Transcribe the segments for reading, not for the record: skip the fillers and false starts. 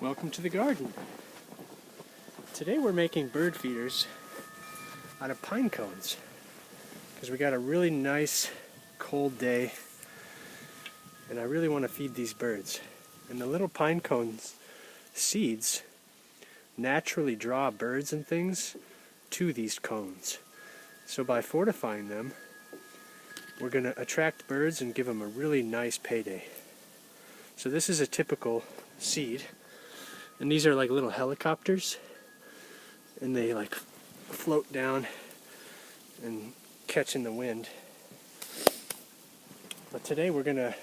Welcome to the garden. Today we're making bird feeders out of pine cones because we got a really nice cold day and I really want to feed these birds. And the little pine cones seeds naturally draw birds and things to these cones. So by fortifying them, we're going to attract birds and give them a really nice payday. So this is a typical seed. And these are like little helicopters, and they like float down and catch in the wind. But today we're gonna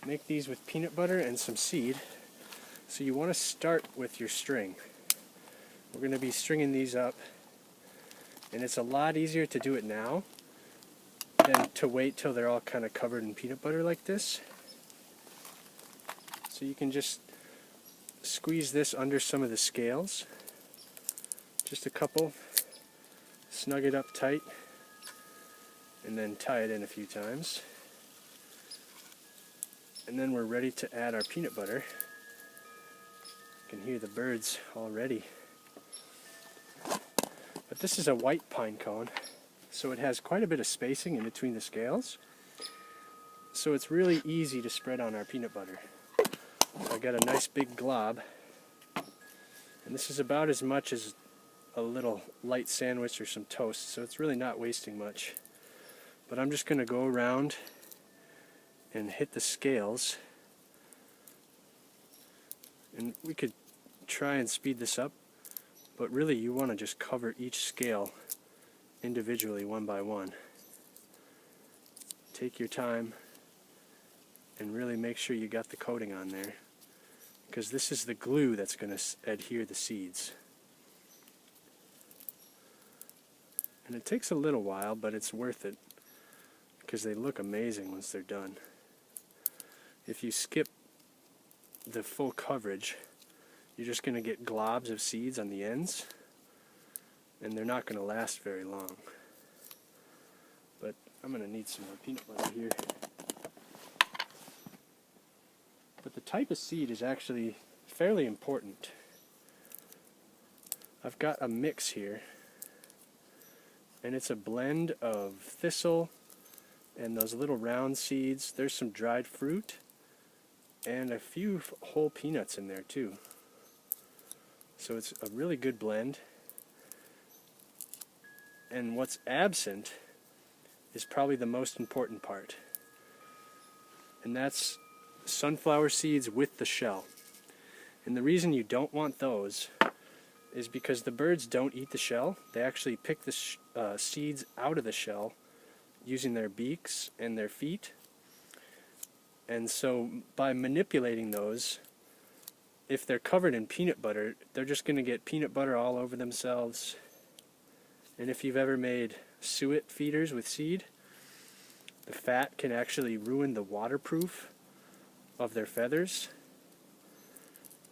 make these with peanut butter and some seed. So you want to start with your string. We're gonna be stringing these up, and it's a lot easier to do it now than to wait till they're all kind of covered in peanut butter like this. So you can just squeeze this under some of the scales, just a couple, snug it up tight, and then tie it in a few times. And then we're ready to add our peanut butter. You can hear the birds already. But this is a white pine cone, so it has quite a bit of spacing in between the scales. So it's really easy to spread on our peanut butter. I got a nice big glob, and this is about as much as a little light sandwich or some toast, so it's really not wasting much. But I'm just going to go around and hit the scales, and we could try and speed this up, but really you want to just cover each scale individually, one by one. Take your time and really make sure you got the coating on there, because this is the glue that's going to adhere the seeds. And it takes a little while, but it's worth it because they look amazing once they're done. If you skip the full coverage, you're just going to get globs of seeds on the ends, and they're not going to last very long. But I'm going to need some more peanut butter here. But the type of seed is actually fairly important. I've got a mix here, and it's a blend of thistle and those little round seeds. There's some dried fruit and a few whole peanuts in there too. So it's a really good blend. And what's absent is probably the most important part, and that's sunflower seeds with the shell. And the reason you don't want those is because the birds don't eat the shell. They actually pick the seeds out of the shell using their beaks and their feet. And so by manipulating those, if they're covered in peanut butter, they're just going to get peanut butter all over themselves. And if you've ever made suet feeders with seed, the fat can actually ruin the waterproof of their feathers,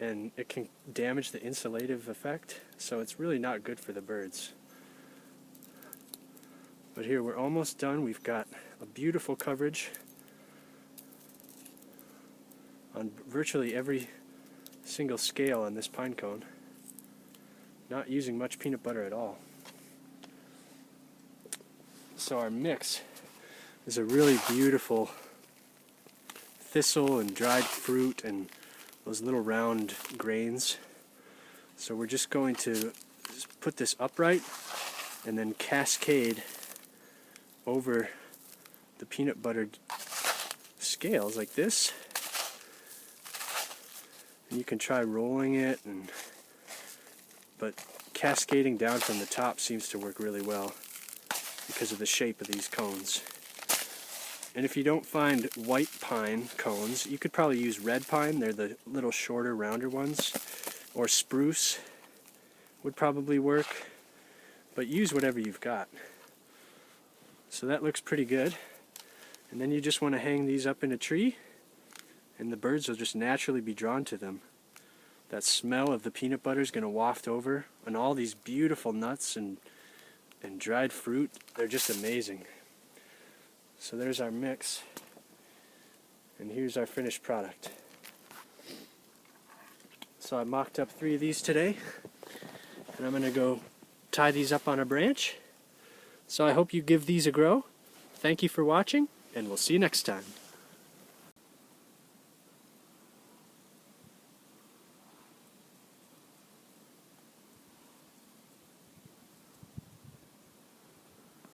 and it can damage the insulative effect, so it's really not good for the birds. But here, we're almost done. We've got a beautiful coverage on virtually every single scale on this pine cone, not using much peanut butter at all. So our mix is a really beautiful thistle and dried fruit and those little round grains. So we're just going to put this upright and then cascade over the peanut buttered scales like this. And you can try rolling it, but cascading down from the top seems to work really well because of the shape of these cones. And if you don't find white pine cones, you could probably use red pine. They're the little shorter, rounder ones. Or spruce would probably work. But use whatever you've got. So that looks pretty good. And then you just want to hang these up in a tree, and the birds will just naturally be drawn to them. That smell of the peanut butter is going to waft over, and all these beautiful nuts and dried fruit, they're just amazing. So there's our mix, and here's our finished product. So I mocked up 3 of these today, and I'm going to go tie these up on a branch. So I hope you give these a grow. Thank you for watching, and we'll see you next time.